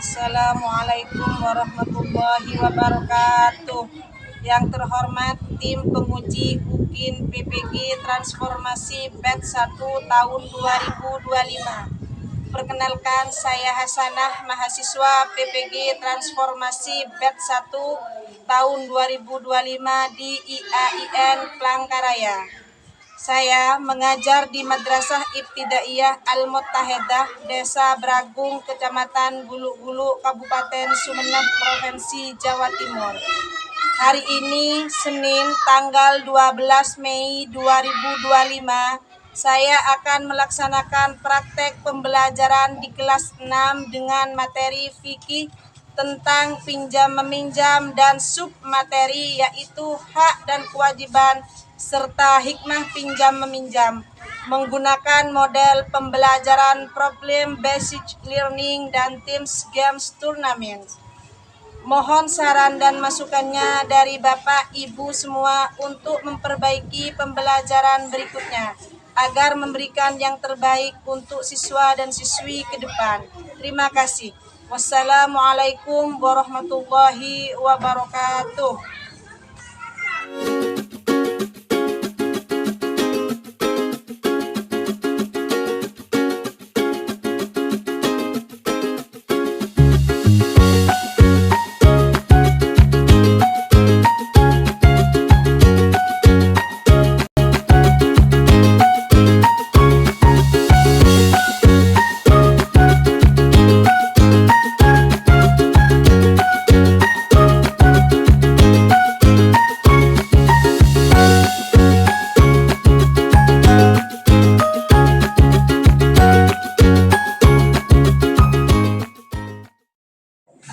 Assalamualaikum warahmatullahi wabarakatuh. Yang terhormat tim penguji UKIN PPG Transformasi Batch 1 tahun 2025. Perkenalkan, saya Hasanah, mahasiswa PPG Transformasi Batch 1 tahun 2025 di IAIN Palangkaraya. Saya mengajar di Madrasah Ibtidaiyah Al-Muttahidah, Desa Bragung, Kecamatan Gulu-Gulu, Kabupaten Sumeneb, Provinsi Jawa Timur. Hari ini, Senin, tanggal 12 Mei 2025, saya akan melaksanakan praktek pembelajaran di kelas 6 dengan materi fikih tentang pinjam-meminjam dan submateri yaitu hak dan kewajiban serta hikmah pinjam-meminjam menggunakan model pembelajaran problem based learning dan teams games turnamen. Mohon saran dan masukannya dari Bapak Ibu semua untuk memperbaiki pembelajaran berikutnya agar memberikan yang terbaik untuk siswa dan siswi ke depan. Terima kasih. Wassalamualaikum warahmatullahi wabarakatuh.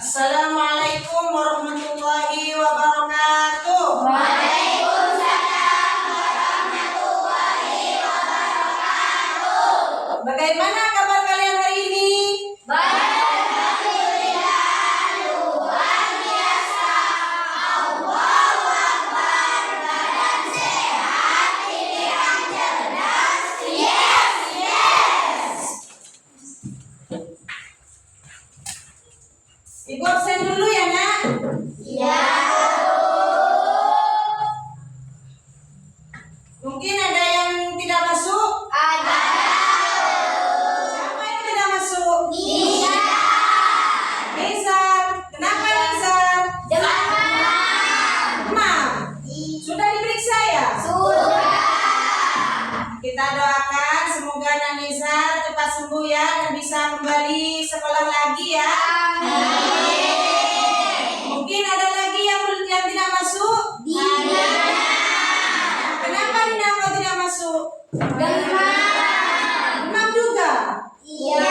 Assalamualaikum warahmatullahi wabarakatuh. Waalaikumsalam warahmatullahi wabarakatuh. Bagaimana kabar kalian hari ini? Alhamdulillah, luar biasa. Allahu Akbar, badan sehat, pikiran cerdas. Yes, yes. Ibu absen dulu ya, Nak. Ya. Mungkin ada yang tidak masuk. Ada. Siapa yang tidak masuk? Iya. Nizar. Kenapa Nizar? Demam. Demam. Sudah diperiksa ya? Sudah. Kita doakan semoga Nizar cepat sembuh ya dan bisa kembali sekolah lagi ya. Mungkin ada lagi yang tidak masuk. Kenapa Dina kau tidak masuk? Demam juga. Iya.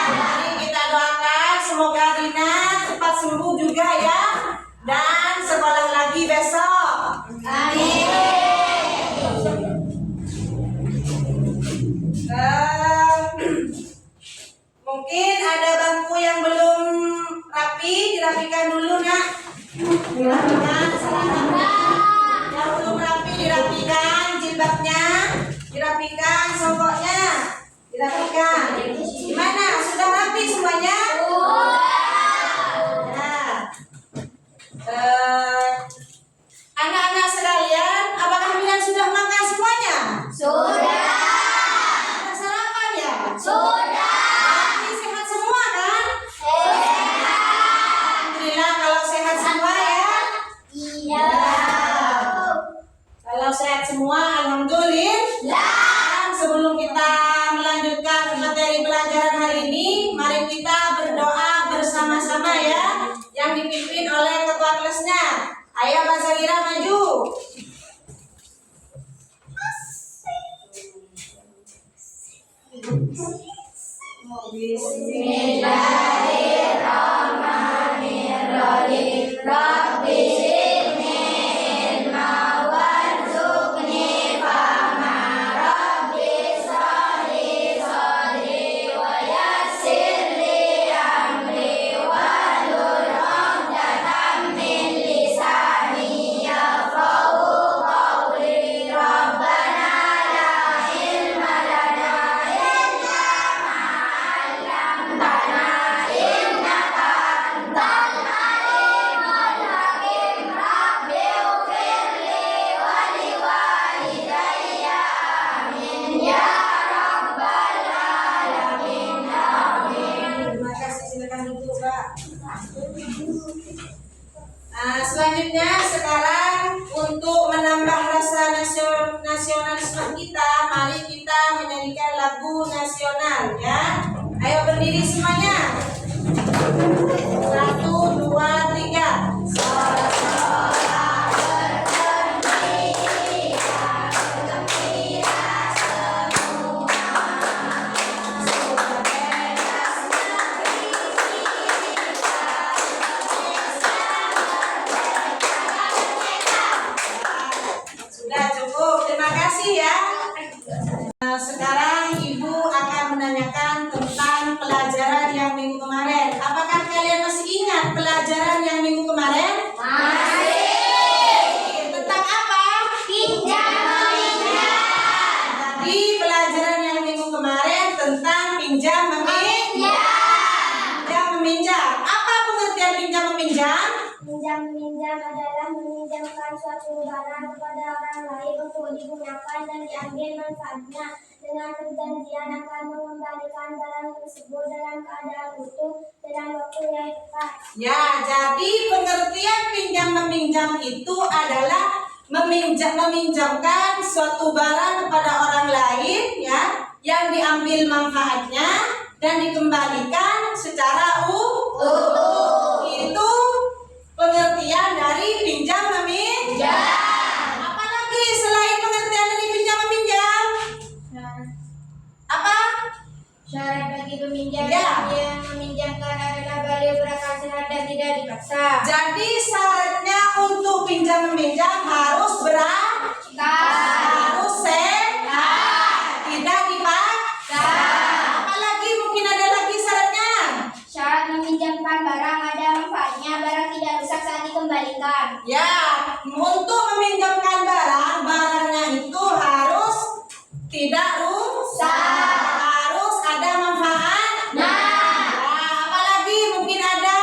Jadi kita doakan semoga Dina cepat sembuh juga ya dan sekolah lagi besok. Amin. Mungkin ada bangku yang belum rapi, dirapikan dulu, Nak. Dirapikan selanjutnya. Yang belum rapi dirapikan, jilbabnya dirapikan, songkoknya dirapikan. Gimana? Sudah rapi semuanya? Nah, anak-anak sekalian, apakah kalian sudah makan semuanya? Sudah. Sudah sarapan ya? Sudah. Ini sehat semua kan? Sehat. Alhamdulillah kalau sehat semua ya. Iya. Kalau sehat semua, alhamdulillah. Dan sebelum kita melanjutkan materi pelajaran hari ini, mari kita berdoa bersama-sama ya, yang dipimpin oleh ketua kelasnya. Ayo Mbak Sagira maju. Bismillahirrahmanirrahim. Rabbi zidni ilma warzuqni fahma. Rabbi shrahli sadri wa yassir li amri wahlul 'uqdatam min lisani yafqahu qawli. Rabbana la ilma lana illa ma 'allamtana Nah, selanjutnya sekarang untuk menambah rasa nasionalisme kita, mari kita menyanyikan lagu nasional ya. Ayo berdiri semuanya. 1, 2, 3. Sudah cukup, terima kasih ya. Sekarang Ibu akan menanyakan tentang pelajaran yang minggu kemarin. Apakah kalian masih ingat pelajaran yang minggu kemarin? Masih. Tentang apa? Pinjam meminjam. Jadi pelajaran yang minggu kemarin tentang pinjam meminjam. Apa pengertian pinjam meminjam? Pinjam meminjam adalah meminjamkan suatu barang kepada orang lain untuk digunakan dan diambil manfaatnya dengan perjanjian akan mengembalikan barang tersebut dalam keadaan utuh dalam waktu yang tepat. Ya, jadi pengertian pinjam meminjam itu adalah meminjamkan suatu barang kepada orang lain ya, yang diambil manfaatnya dan dikembalikan secara utuh. Itu pengertian dari pinjam meminjam. Apalagi selain pengertian dari pinjam meminjam? Apa? Syarat bagi peminjam Ya. yang meminjamkan adalah beliau berakal sehat dan tidak dipaksa. Jadi syaratnya untuk pinjam meminjam harus harus sehat, tidak dipaksa. Apalagi mungkin ada lagi syaratnya. Syarat meminjamkan barang ada manfaatnya, barang tidak rusak saat dikembalikan. Ya, untuk meminjamkan barangnya itu harus tidak rusak, harus ada manfaat. Apalagi mungkin ada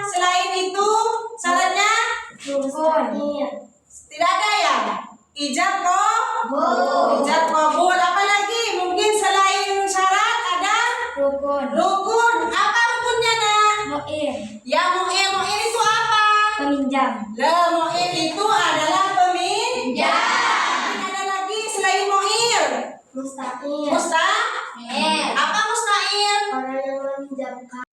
selain itu syaratnya? Tidak ada ya? Ijab kabul. Apalagi mungkin selain syarat ada rukun. Apa rukunnya nak? Ya mu'in itu apa? Peminjam. Mu'in itu adalah peminjam. Ada lagi selain mu'ir. Mustaqil. Apa musta'il? Orang yang meminjamkan.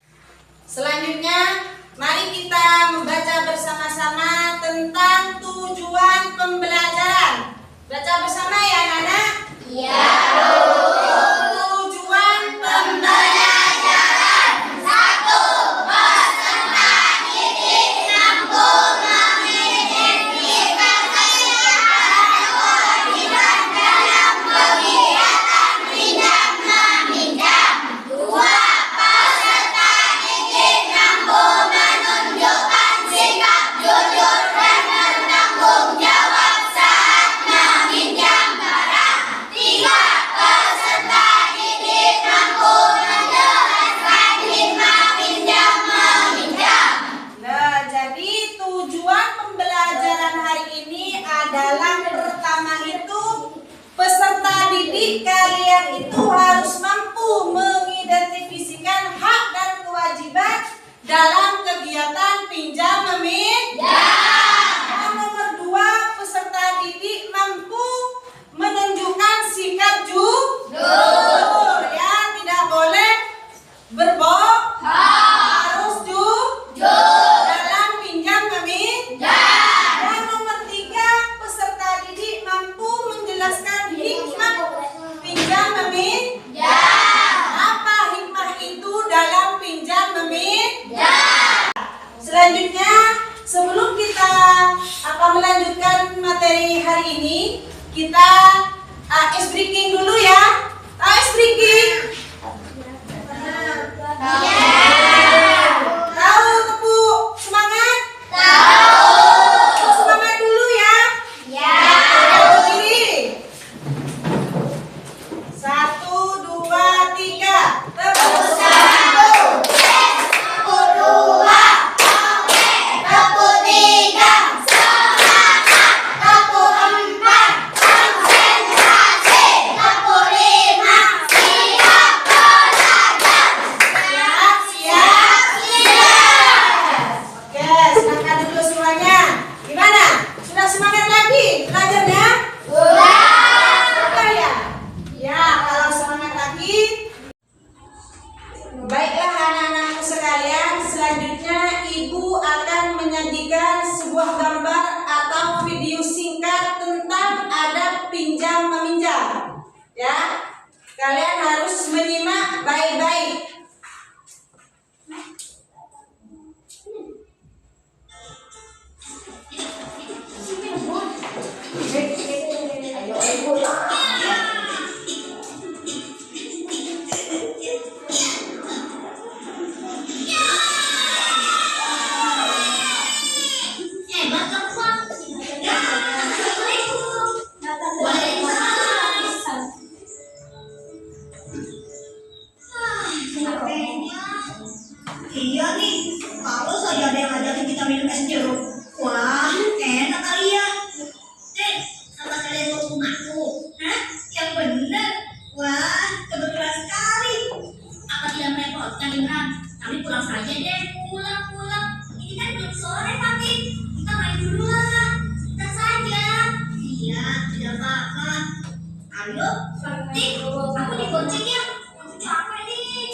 Selanjutnya, mari kita membaca bersama-sama tentang tujuan pembelajaran. Baca bersama ya, anak-anak. Iya. Tujuan pembelajaran. 1. Peserta didik mampu mengidentifikasi kewajiban dalam kegiatan pinjam meminjam. 2. Peserta didik mampu menunjukkan sikap jujur dan bertanggung jawab saat meminjam barang. 3. Peserta didik mampu menjelaskan hikmah pinjam meminjam. Nah, jadi tujuan pembelajaran hari ini adalah pertama itu peserta didik kalian itu harus mampu mengidentifikasikan hak dan kewajiban dalam kegiatan pinjam meminjam. Dan nomor 2, peserta didik mampu menunjukkan sikap jujur ya, tidak boleh berbohong, harus jujur dalam pinjam meminjam. Dan nomor 3, peserta didik mampu menjelaskan hikmah pinjam meminjam. Apa hikmah itu dalam pinjam meminjam? Selanjutnya, sebelum kita akan melanjutkan materi hari ini, kita ice breaking dulu ya. Ice breaking. Tahu tepuk semangat? Tepuk semangat dulu ya. Berdiri. 1, 2, 3. Tepuk semangat. Tepuk 3, semangat. Tepuk 4, Baiklah anak-anakku sekalian, selanjutnya Ibu akan menyajikan sebuah gambar atau video singkat tentang adab pinjam meminjam. Ya, kalian harus menyimak baik-baik. Iya nih, kalau saja ada yang ngajakin kita minum es jeruk, wah enak kali ya. Apa kalian mau rumahku? Hah? Yang bener? Wah, kebetulan sekali. Apa tidak merepotkan, Imran? Kami pulang saja deh. Pulang. Ini kan belum sore, Fatih. Kita main dulu lah. Kita saja. Iya, tidak apa-apa. Ayo, Fatih, aku dibonceng ya. Aku capek nih.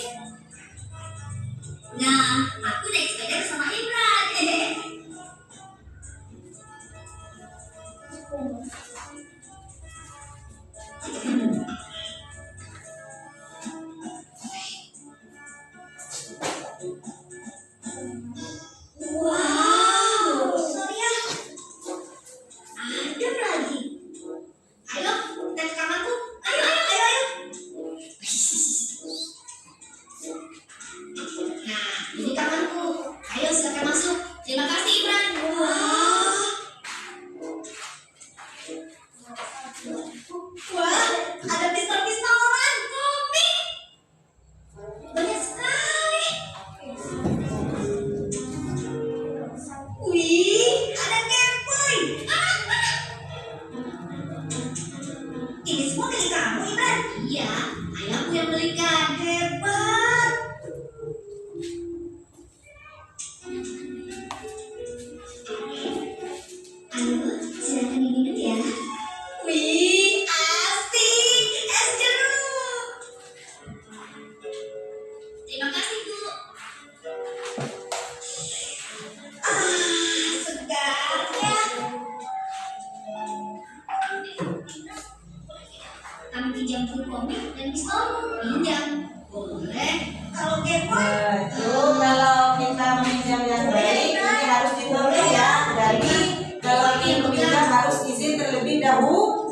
Nah, aku naik sepeda bersama Imran. Wow, sorry ya. Adem lagi. Ayo, kita ke kamarku. Ayo. Nah, ini kamarku. Ayo silakan masuk. Terima kasih Imran. Wah, ada pistol-pistolan, kopi. Banyak sekali. Wih, ada kempoy. Ini semua milik kamu, Imran? Iya, ayahku yang belikan. Hebat. Ayo, silakan diminum ya. Wih, asik. Es jeruk. Terima kasih, Bu. Segarnya. Kami pinjam buku komik dan pistol. Pinjam. Boleh. Kalau kempoy. Betul, kalau kita meminjam yang baik, ini harus ditulis ya. Jadi kalau ingin meminjam harus izin terlebih dahulu.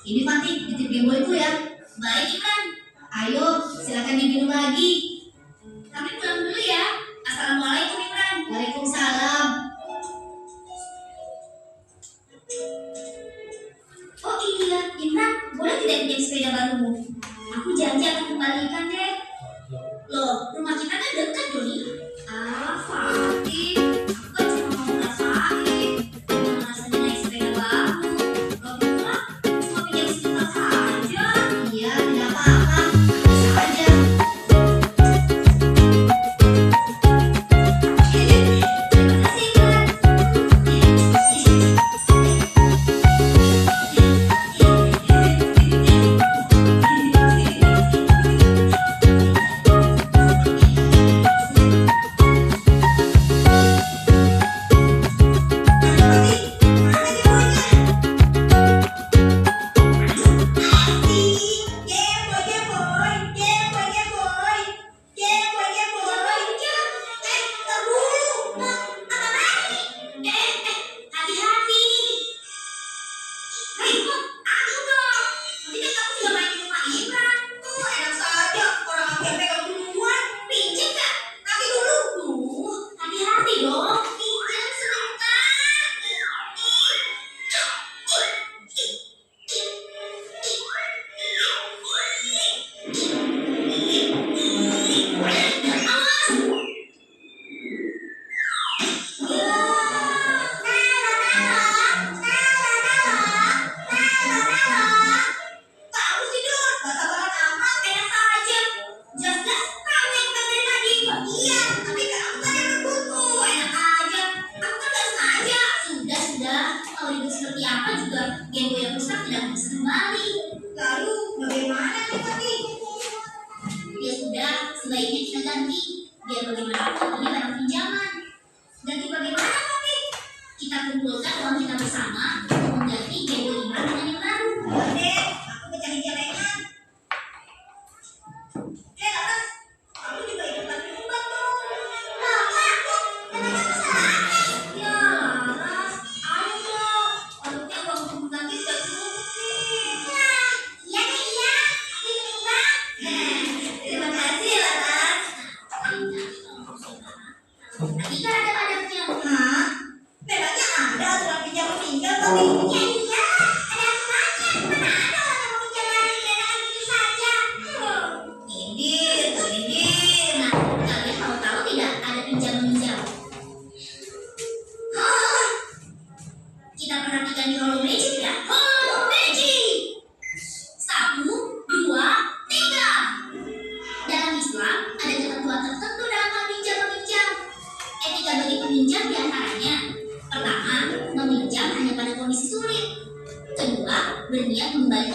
Ini Fatih, titip Gameboyku ya. Baik Imran. Ayo, silakan diminum lagi. Kami pulang dulu ya. Assalamualaikum Imran. Waalaikumsalam. Oh iya, Imran, boleh tidak pinjam sepeda barumu? Aku janji akan kembalikan deh. Loh, rumah kita kan dekat Doni. Fatih, aku kan cuma mau ngerasain. Gimana rasanya naik sepeda baru? Lagipula, cuma pinjam sebentar saja. Iya, tidak apa-apa. Bisa aja. Terima kasih, Imran.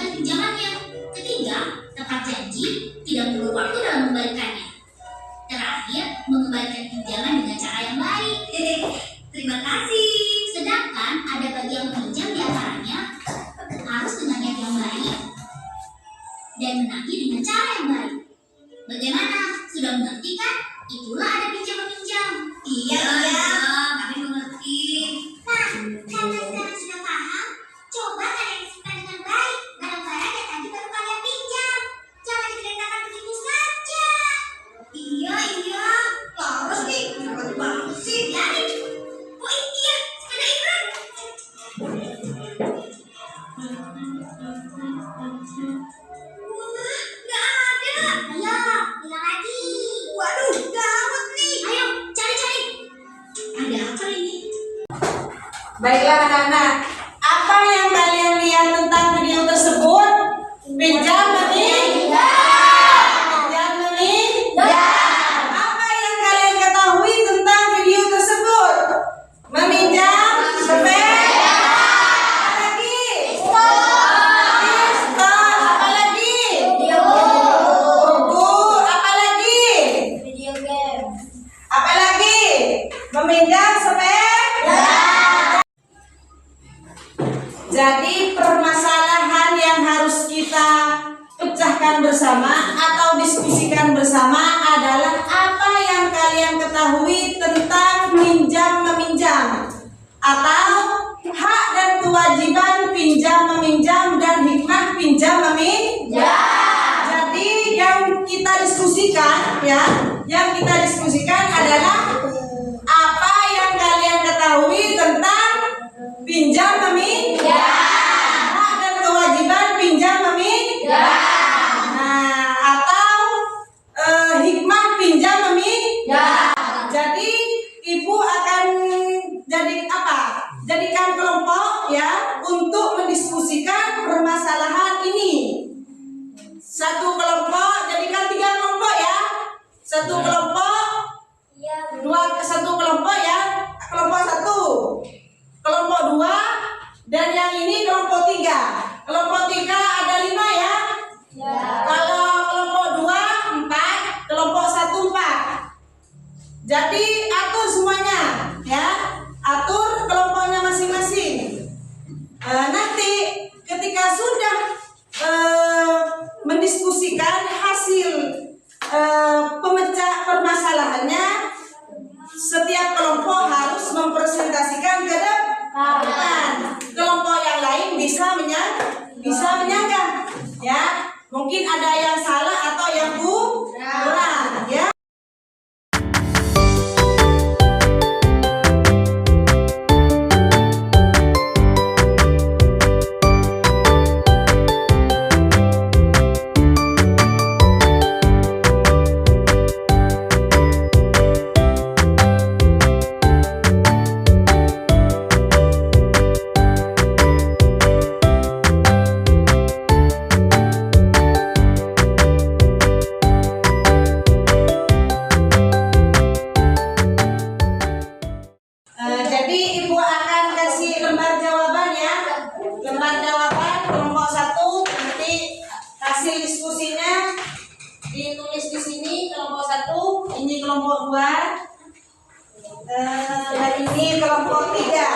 mengembalikan pinjamannya. Ketiga, tepat janji, tidak perlu waktu dalam mengembalikannya. Terakhir, mengembalikan pinjaman dengan cara yang baik. Terima kasih. Sedangkan ada bagi yang meminjam di antaranya harus dengan niat yang baik dan menagih dengan cara yang baik. Bagaimana? Sudah mengerti kan? Itulah ada pinjam meminjam. Iya, kami mengerti. Nah, karena sekarang sudah paham, coba kalian simpan dengan baik barang-barang yang tadi baru kalian pinjam. Jangan diletakkan begitu saja. Iya, Laras nih, cepet banget sih. Jadi, oh iya, sepeda Imran. Wah, nggak ada. Ayo, bilang lagi. Waduh, gawat nih. Ayo, cari. Ada apa ini? Baiklah anak-anak, apa yang kalian lihat tentang video tersebut? Pinjam meminjam. Pinjam meminjam. Apa yang kalian ketahui tentang video tersebut? Meminjam sepeda. Apa lagi? Pistol. Apa lagi? Buku. Apa lagi? Video game. Apa lagi? Meminjam sepeda. Jadi permasalahan yang harus kita pecahkan bersama atau diskusikan bersama adalah apa yang kalian ketahui tentang pinjam meminjam atau hak dan kewajiban pinjam meminjam dan hikmah pinjam meminjam. Jadi yang kita diskusikan adalah apa yang kalian ketahui tentang pinjam meminjam, hak dan kewajiban pinjam meminjam, atau hikmah pinjam meminjam. Jadi ibu akan jadikan kelompok ya untuk mendiskusikan permasalahan ini. Satu kelompok, jadikan 3 kelompok ya. Satu kelompok, satu kelompok ya. Kelompok 1, kelompok 2, dan yang ini kelompok 3. Kelompok 3 ada 5 ya. Kalau kelompok 2 4, kelompok 1 4. Jadi atur semuanya ya. Atur kelompoknya masing-masing. Nanti ketika sudah mendiskusikan hasil pemecah permasalahannya, setiap kelompok harus mempresentasikan ke depan. Kelompok yang lain bisa menyanggah ya. Mungkin ada yang salah atau yang kurang ya. Jadi ibu akan kasih lembar jawaban ya. Lembar jawaban kelompok 1, nanti hasil diskusinya ditulis di sini. Kelompok 1, ini kelompok 2, dan ini kelompok 3.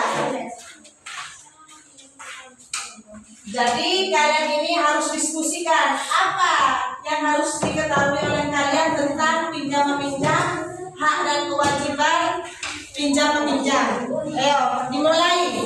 Jadi kalian ini harus diskusikan apa yang harus diketahui oleh kalian tentang pinjam meminjam, hak dan kewajiban pinjam meminjam. Ayo, dimulai.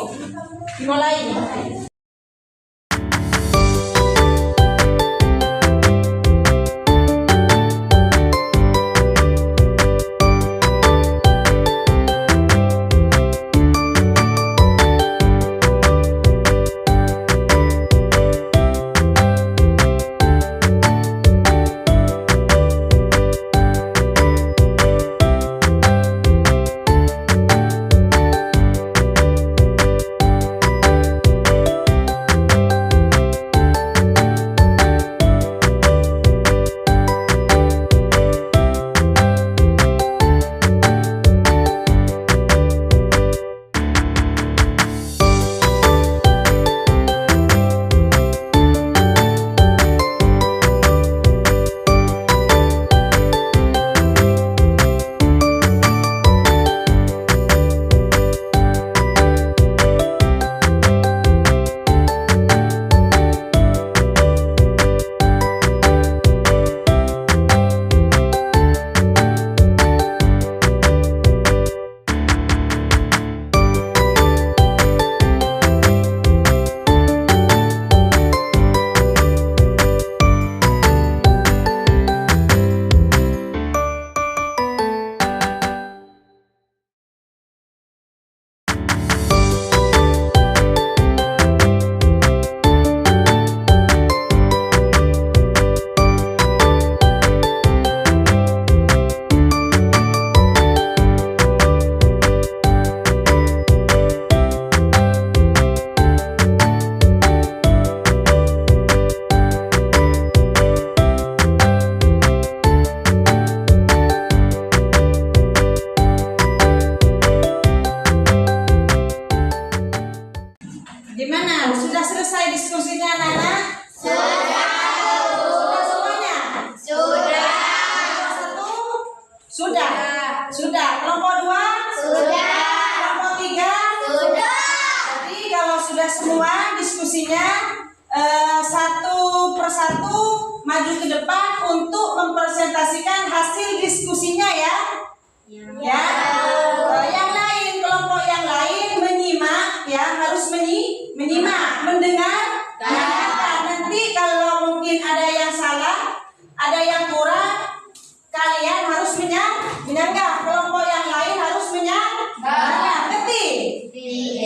ada yang kurang, kalian harus menyanggah. Kelompok yang lain harus menyanggah. Ngerti?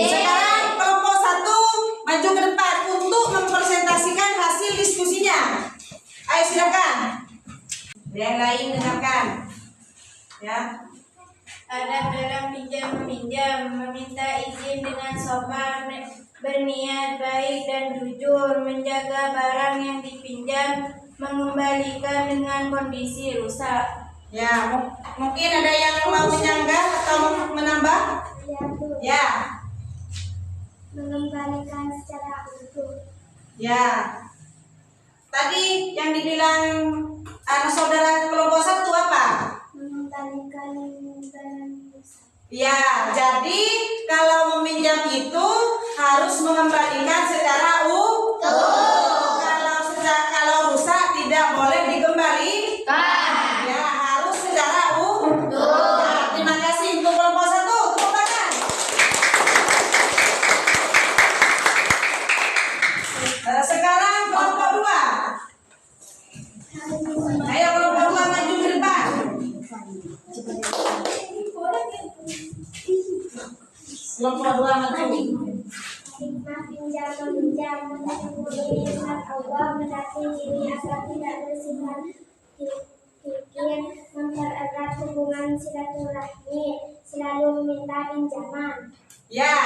Sekarang kelompok 1 maju ke depan untuk mempresentasikan hasil diskusinya. Ayo silakan. Yang lain dengarkan. Ya. Adab dalam pinjam meminjam, meminta izin dengan sopan, berniat baik dan jujur, menjaga barang yang dipinjam, mengembalikan dengan kondisi rusak. Ya, mungkin ada yang mau menyanggah atau menambah? Ya, Bu. Ya. Mengembalikan secara utuh. Ya. Tadi yang dibilang anak saudara kelompok 1 apa? Mengembalikan barang rusak. Ya, jadi kalau meminjam itu harus mengembalikan secara utuh. Kalau rusak tidak boleh dikembalikan. Ya, harus secara utuh. Ya, terima kasih untuk kelompok 1. Tepuk tangan. Sekarang kelompok 2. Ayo kelompok 2 maju ke depan. Kelompok 2 maju. Hikmah pinjam meminjam, mensyukuri nikmat Allah, mendaki diri agar tidak bersifat fikir, mempererat hubungan silaturahmi, selalu meminta pinjaman. Ya,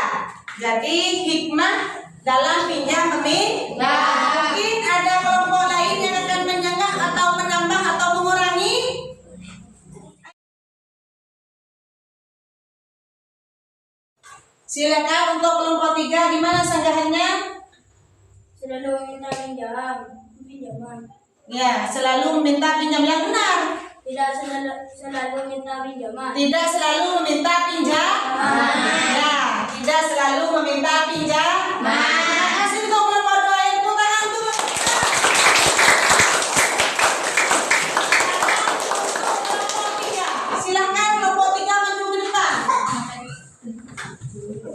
jadi hikmah dalam pinjam meminjam. Mungkin ada kelompok lain yang akan menyanggah atau menambah atau mengurangi. Silakan untuk kelompok 3, gimana sanggahannya? Selalu meminta pinjaman. Ya, selalu meminta pinjam yang benar. Tidak selalu minta pinjaman. Tidak selalu meminta pinjaman. Ya, tidak selalu meminta pinjaman. Terima kasih untuk kelompok 2 yang tepuk tangan untuk kelompok 3. Silakan kelompok 3 maju ke depan.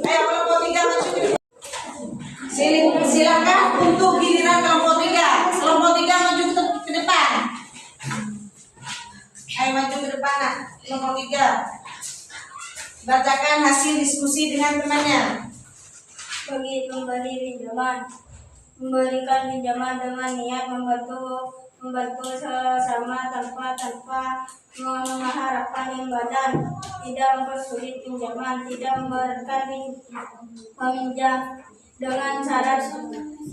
Ayo kelompok 3 maju ke depan. Silakan untuk giliran kelompok 3. Kelompok 3 maju ke depan. Ayo maju ke depan, nak. Kelompok 3. Bacakan hasil diskusi dengan temannya. Bagi pemberi pinjaman, memberikan pinjaman dengan niat membantu sesama tanpa mengharapkan imbalan, tidak mempersulit pinjaman, tidak memberatkan peminjam dengan syarat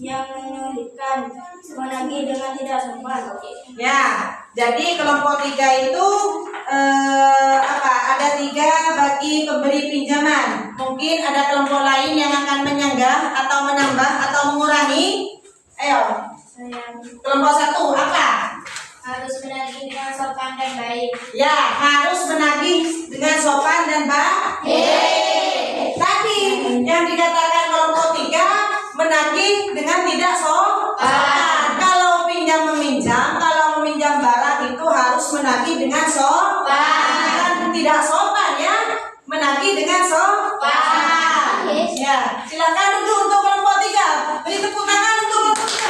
yang menyulitkan, menagih dengan tidak sopan. Ya, jadi kelompok 3 itu ada 3 bagi pemberi pinjaman. Mungkin ada kelompok lain yang akan menyanggah atau menambah atau mengurangi. Ayo, kelompok 1 apa? Harus menagih dengan sopan dan baik. Ya, harus menagih dengan sopan dan baik. Tadi yang dikatakan kelompok 3 menagih dengan tidak sopan. Kalau kalau meminjam barang itu harus menagih dengan sopan. Tidak sopan ya, menagih dengan sopan. Ya, silakan duduk untuk kelompok 3. Beri tepuk tangan untuk kelompok 3.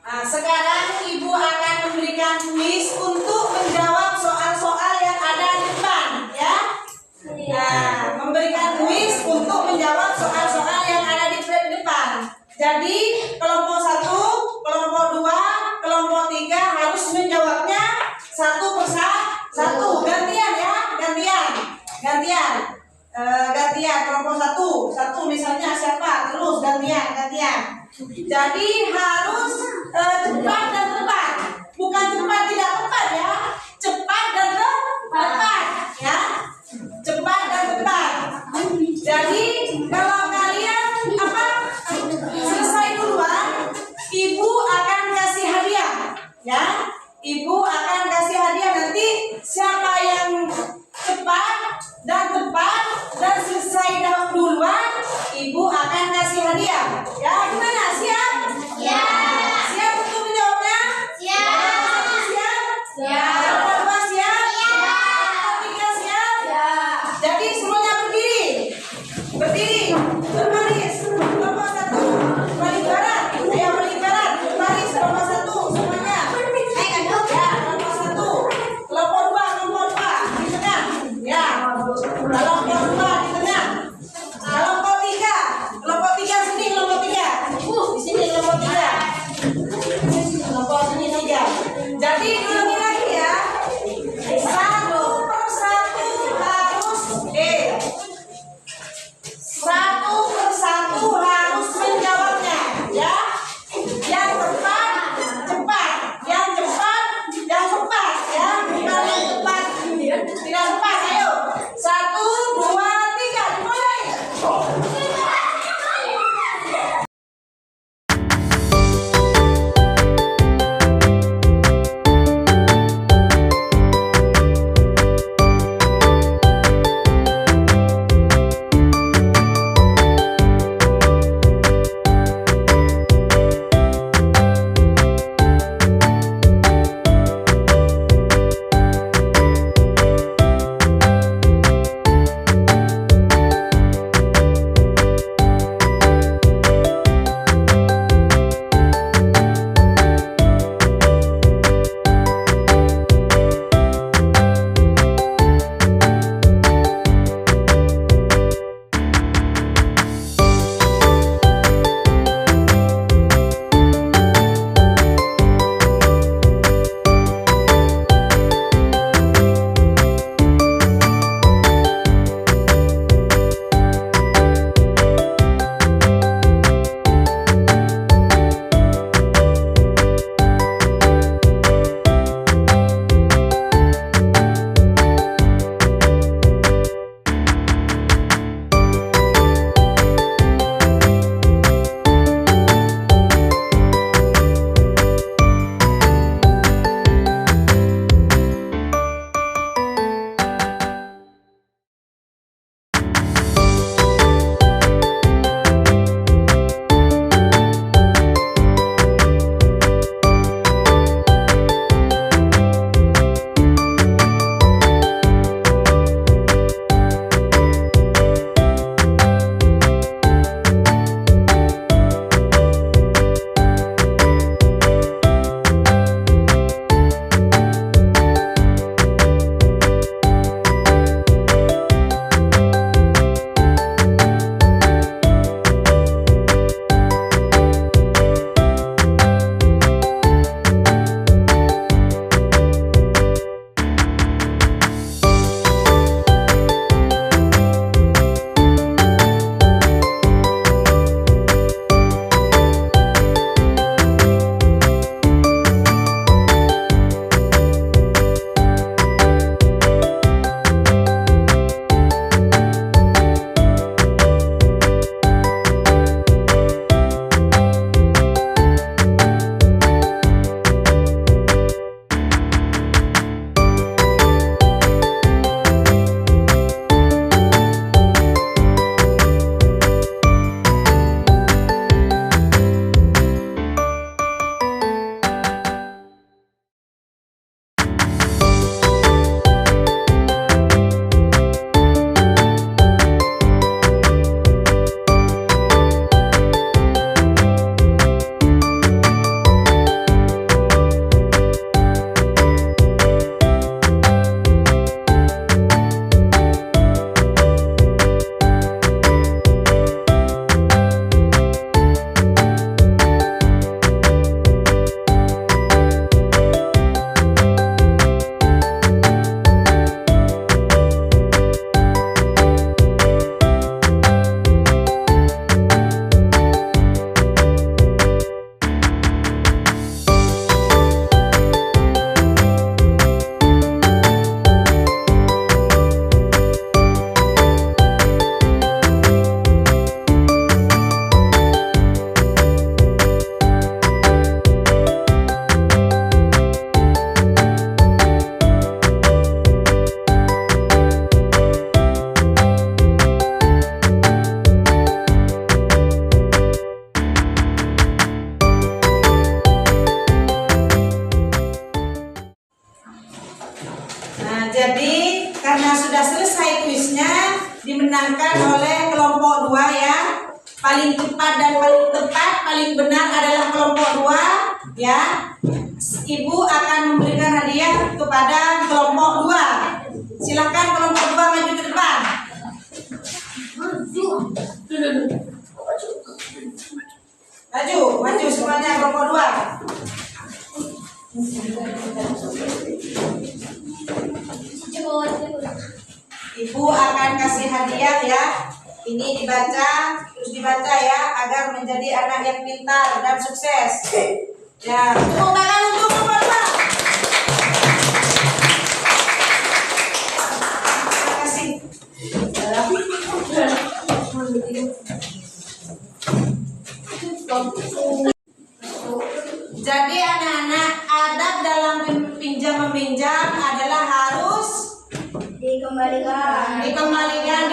Nah, sekarang Ibu akan memberikan kuis untuk menjawab soal-soal yang ada di depan, ya. Nah, memberikan kuis untuk menjawab soal-soal yang ada di depan. Jadi, kelompok 1, kelompok 2, kelompok 3 harus menjawabnya satu persatu. Gantian ya, gantian. Gantian kelompok 1 misalnya siapa? Terus gantian. Jadi harus cepat dan tepat. Bukan cepat tidak tepat ya. Cepat dan tepat ya. Cepat dan tepat. Jadi kalau kalian selesai duluan, Ibu akan kasih hadiah ya. Ibu akan kasih hadiah, nanti siapa yang cepat dan tepat dan selesai duluan, Ibu akan kasih hadiah. Ya, gimana? Siap? Ya. Siap untuk menjawabnya? Siap. Siap? Siap. Kelompok 2 siap? Kelompok 3 siap? Ya. Jadi semuanya berdiri. Jadi karena sudah selesai kuisnya, dimenangkan oleh kelompok 2 ya. Paling cepat dan paling tepat, paling benar adalah kelompok 2 ya. Ibu akan memberikan hadiah kepada kelompok 2. Silakan kelompok 2 maju ke depan. Maju semuanya kelompok 2. Ibu akan kasih hadiah ya. Ini dibaca, terus dibaca ya, agar menjadi anak yang pintar dan sukses. Ya, tepuk tangan untuk kelompok 2. Terima kasih. Jadi anak-anak, adab dalam pinjam meminjam adalah harus Dikembalikan. dengan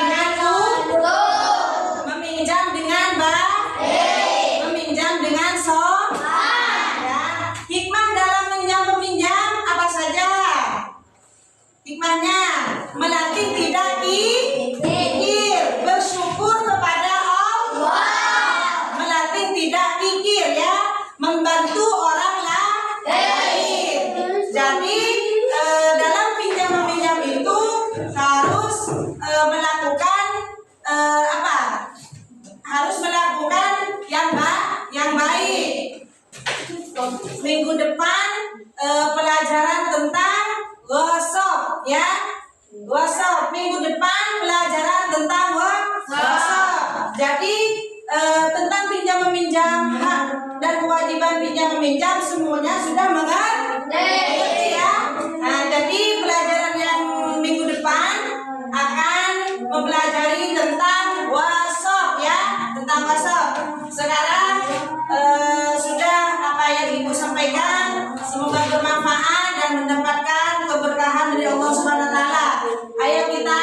meminjam dengan meminjam dengan ya. Hikmah dalam meminjam apa saja? Hikmahnya melatih tidak kikir, bersyukur kepada Allah, melatih tidak kikir ya, membantu orang lain. Jadi dalam pinjam meminjam itu harus melakukan apa? Harus melakukan yang baik. Minggu depan pelajaran tentang gosok ya. Gosok minggu depan pelajaran tentang gosok. Jadi tentang pinjam meminjam hak dan kewajiban pinjam meminjam semuanya sudah mengerti ya. Nah, jadi pelajaran yang minggu depan akan mempelajari tentang gosok ya, tentang gosok. Sekarang sudah apa yang Ibu sampaikan semoga bermanfaat dan mendapatkan keberkahan dari Allah Subhanahu wa taala. Ayo kita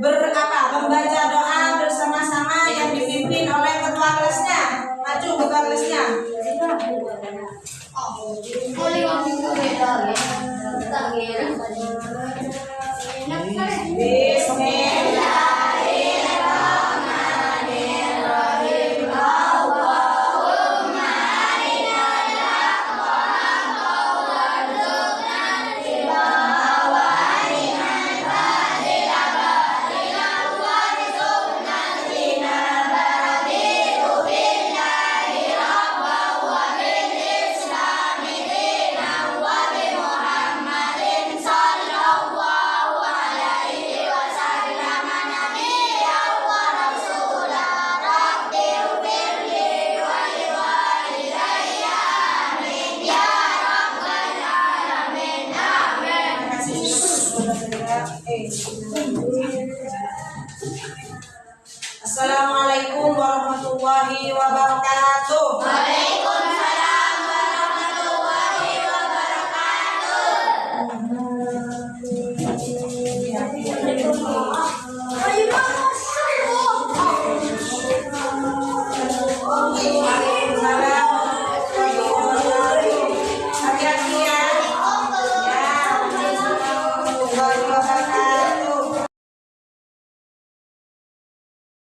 membaca doa bersama-sama yang dipimpin oleh ketua kelasnya. Maju ketua kelasnya. Assalamualaikum warahmatullahi wabarakatuh.